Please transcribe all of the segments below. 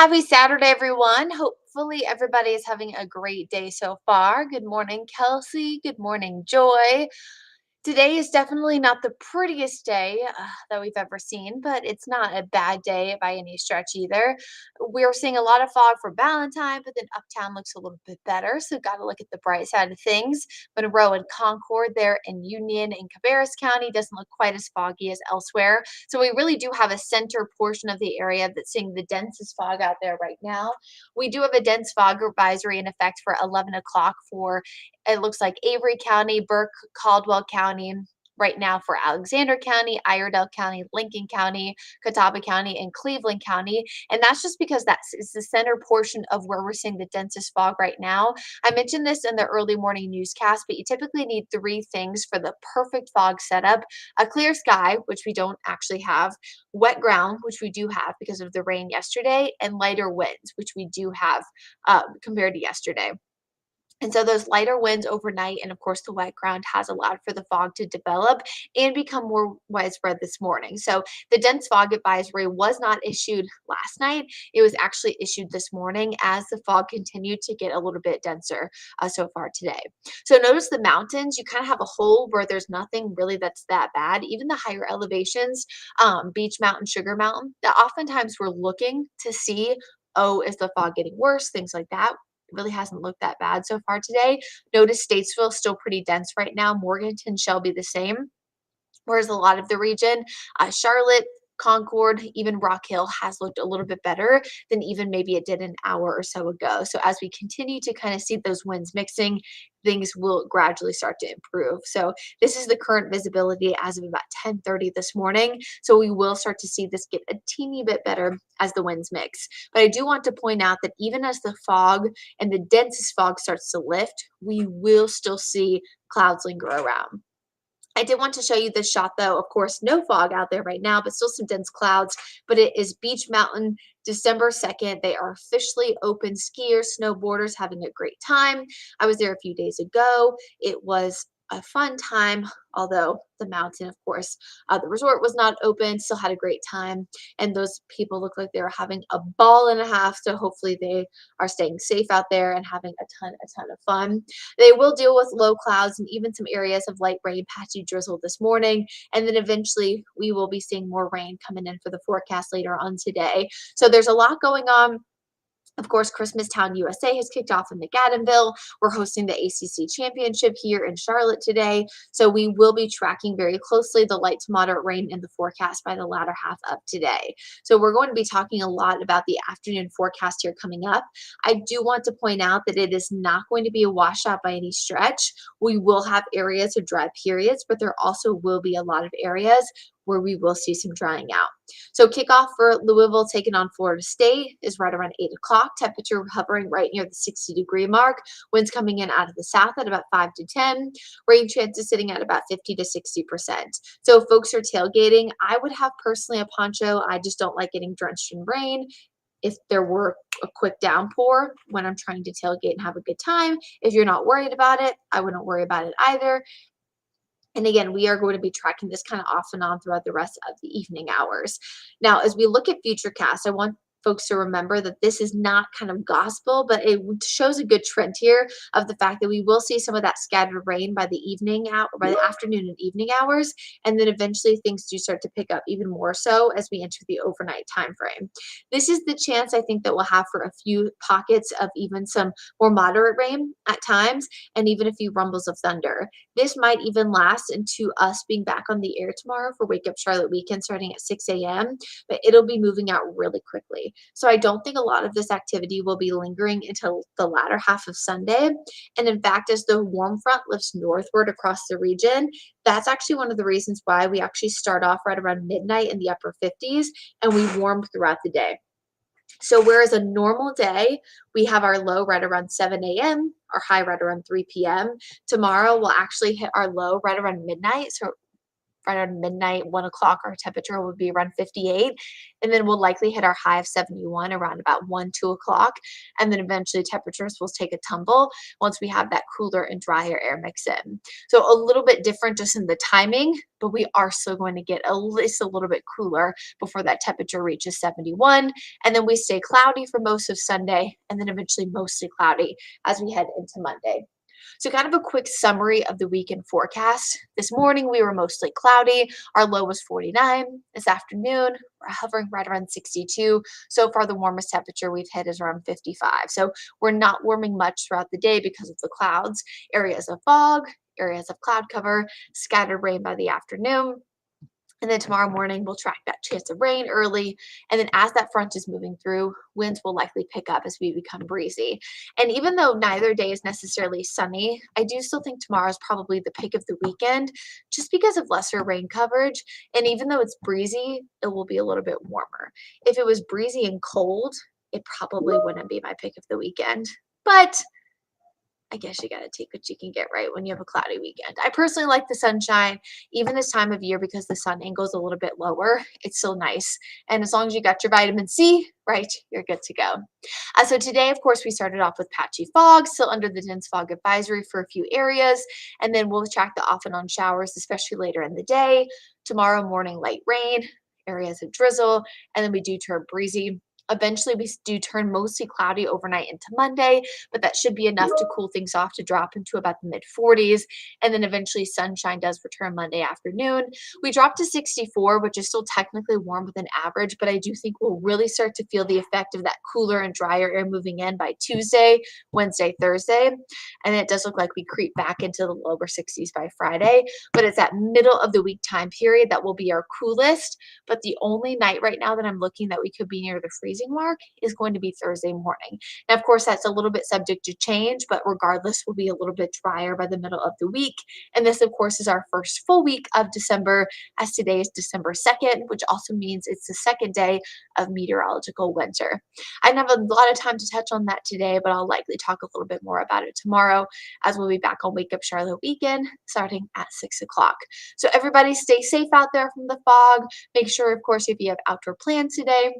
Happy Saturday, everyone. Hopefully, everybody is having a great day so far. Good morning, Kelsey. Good morning, Joy. Today is definitely not the prettiest day that we've ever seen, but it's not a bad day by any stretch either. We're seeing a lot of fog for Valentine, but then uptown looks a little bit better. So, got to look at the bright side of things. Monroe and Concord there in Union and Cabarrus County doesn't look quite as foggy as elsewhere. So, we really do have a center portion of the area that's seeing the densest fog out there right now. We do have a dense fog advisory in effect for 11 o'clock for it looks like Avery County, Burke, Caldwell County, right now for Alexander County, Iredell County, Lincoln County, Catawba County, and Cleveland County. And that's just because is the center portion of where we're seeing the densest fog right now. I mentioned this in the early morning newscast, but you typically need three things for the perfect fog setup: a clear sky, which we don't actually have, wet ground, which we do have because of the rain yesterday, and lighter winds, which we do have compared to yesterday. And so those lighter winds overnight, and of course, the wet ground has allowed for the fog to develop and become more widespread this morning. So the dense fog advisory was not issued last night. It was actually issued this morning as the fog continued to get a little bit denser so far today. So notice the mountains, you kind of have a hole where there's nothing really that's that bad. Even the higher elevations, Beach Mountain, Sugar Mountain, that oftentimes we're looking to see, oh, is the fog getting worse? Things like that really hasn't looked that bad so far today. Notice Statesville still pretty dense right now. Morganton, Shelby the same. Whereas a lot of the region, Charlotte, Concord, even Rock Hill has looked a little bit better than even maybe it did an hour or so ago. So as we continue to kind of see those winds mixing, things will gradually start to improve. So this is the current visibility as of about 10:30 this morning. So we will start to see this get a teeny bit better as the winds mix. But I do want to point out that even as the fog and the densest fog starts to lift, we will still see clouds linger around. I did want to show you this shot though. Of course, no fog out there right now, but still some dense clouds. But it is Beach Mountain, December 2nd. They are officially open. Skiers, snowboarders having a great time. I was there a few days ago. It was a fun time, although the mountain, of course, the resort was not open, still had a great time. And those people look like they were having a ball and a half. So hopefully they are staying safe out there and having a ton of fun. They will deal with low clouds and even some areas of light rain, patchy drizzle this morning. And then eventually we will be seeing more rain coming in for the forecast later on today. So there's a lot going on. Of course, Christmastown USA has kicked off in McAdenville. We're hosting the ACC Championship here in Charlotte today. So we will be tracking very closely the light to moderate rain in the forecast by the latter half of today. So we're going to be talking a lot about the afternoon forecast here coming up. I do want to point out that it is not going to be a washout by any stretch. We will have areas of dry periods, but there also will be a lot of areas where we will see some drying out. So kickoff for Louisville taking on Florida State is right around 8 o'clock. Temperature hovering right near the 60-degree mark. Winds coming in out of the south at about 5 to 10. Rain chances sitting at about 50 to 60%. So if folks are tailgating, I would have personally a poncho. I just don't like getting drenched in rain. If there were a quick downpour when I'm trying to tailgate and have a good time, if you're not worried about it, I wouldn't worry about it either. And again, we are going to be tracking this kind of off and on throughout the rest of the evening hours. Now, as we look at Futurecast, I want folks to remember that this is not kind of gospel, but it shows a good trend here of the fact that we will see some of that scattered rain by the evening out, by the afternoon and evening hours, and then eventually things do start to pick up even more so as we enter the overnight time frame. This is the chance I think that we'll have for a few pockets of even some more moderate rain at times, and even a few rumbles of thunder. This might even last into us being back on the air tomorrow for Wake Up Charlotte weekend starting at 6 a.m., but it'll be moving out really quickly. So I don't think a lot of this activity will be lingering until the latter half of Sunday. And in fact, as the warm front lifts northward across the region, that's actually one of the reasons why we actually start off right around midnight in the upper 50s and we warm throughout the day. So whereas a normal day, we have our low right around 7 a.m., our high right around 3 p.m., tomorrow we'll actually hit our low right around midnight. So right around midnight, 1 o'clock, our temperature will be around 58. And then we'll likely hit our high of 71 around about 1, 2 o'clock. And then eventually temperatures will take a tumble once we have that cooler and drier air mix in. So a little bit different just in the timing, but we are still going to get at least a little bit cooler before that temperature reaches 71. And then we stay cloudy for most of Sunday and then eventually mostly cloudy as we head into Monday. So, kind of a quick summary of the weekend forecast. This morning, we were mostly cloudy. Our low was 49. This afternoon, we're hovering right around 62. So far, the warmest temperature we've hit is around 55. So, we're not warming much throughout the day because of the clouds. Areas of fog, areas of cloud cover, scattered rain by the afternoon. And then tomorrow morning, we'll track that chance of rain early. And then as that front is moving through, winds will likely pick up as we become breezy. And even though neither day is necessarily sunny, I do still think tomorrow is probably the pick of the weekend just because of lesser rain coverage. And even though it's breezy, it will be a little bit warmer. If it was breezy and cold, it probably wouldn't be my pick of the weekend. But I guess you got to take what you can get right when you have a cloudy weekend. I personally like the sunshine, even this time of year, because the sun angle is a little bit lower. It's still nice. And as long as you got your vitamin C, right, you're good to go. So today, of course, we started off with patchy fog, still under the dense fog advisory for a few areas. And then we'll track the off and on showers, especially later in the day. Tomorrow morning, light rain, areas of drizzle, and then we do turn breezy. Eventually, we do turn mostly cloudy overnight into Monday, but that should be enough to cool things off to drop into about the mid 40s. And then eventually, sunshine does return Monday afternoon. We drop to 64, which is still technically warm with an average, but I do think we'll really start to feel the effect of that cooler and drier air moving in by Tuesday, Wednesday, Thursday. And it does look like we creep back into the lower 60s by Friday, but it's that middle of the week time period that will be our coolest. But the only night right now that I'm looking that we could be near the freezing mark is going to be Thursday morning. Now, of course, that's a little bit subject to change, but regardless, will be a little bit drier by the middle of the week. And this, of course, is our first full week of December, as today is December 2nd, which also means it's the second day of meteorological winter. I didn't have a lot of time to touch on that today, but I'll likely talk a little bit more about it tomorrow as we'll be back on Wake Up Charlotte weekend starting at 6 o'clock. So everybody stay safe out there from the fog. Make sure, of course, if you have outdoor plans today,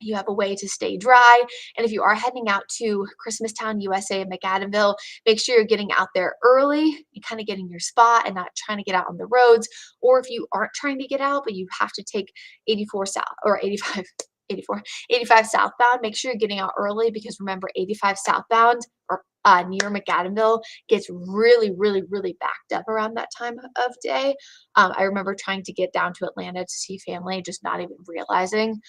you have a way to stay dry. And if you are heading out to Christmastown, USA, and McAdenville, make sure you're getting out there early and kind of getting your spot and not trying to get out on the roads. Or if you aren't trying to get out, but you have to take 84 South or 85, 84, 85 southbound, make sure you're getting out early because remember, 85 southbound or near McAdenville gets really, really, really backed up around that time of day. I remember trying to get down to Atlanta to see family, just not even realizing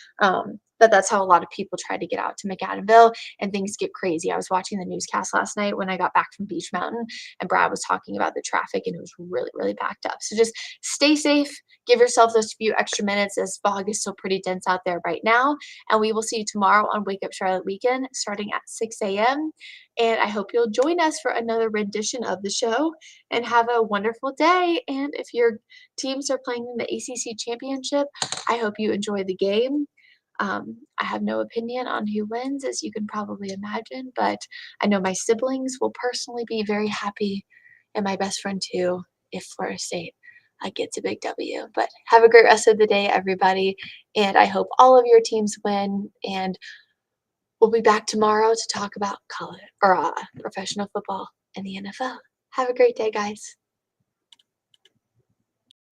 but that's how a lot of people try to get out to McAdenville and things get crazy. I was watching the newscast last night when I got back from Beach Mountain and Brad was talking about the traffic and it was really, really backed up. So just stay safe, give yourself those few extra minutes as fog is still pretty dense out there right now. And we will see you tomorrow on Wake Up Charlotte weekend starting at 6 a.m. And I hope you'll join us for another rendition of the show and have a wonderful day. And if your teams are playing in the ACC championship, I hope you enjoy the game. I have no opinion on who wins, as you can probably imagine, but I know my siblings will personally be very happy, and my best friend too, if Florida State gets a big W. But have a great rest of the day, everybody, and I hope all of your teams win. And we'll be back tomorrow to talk about college or professional football and the NFL. Have a great day, guys.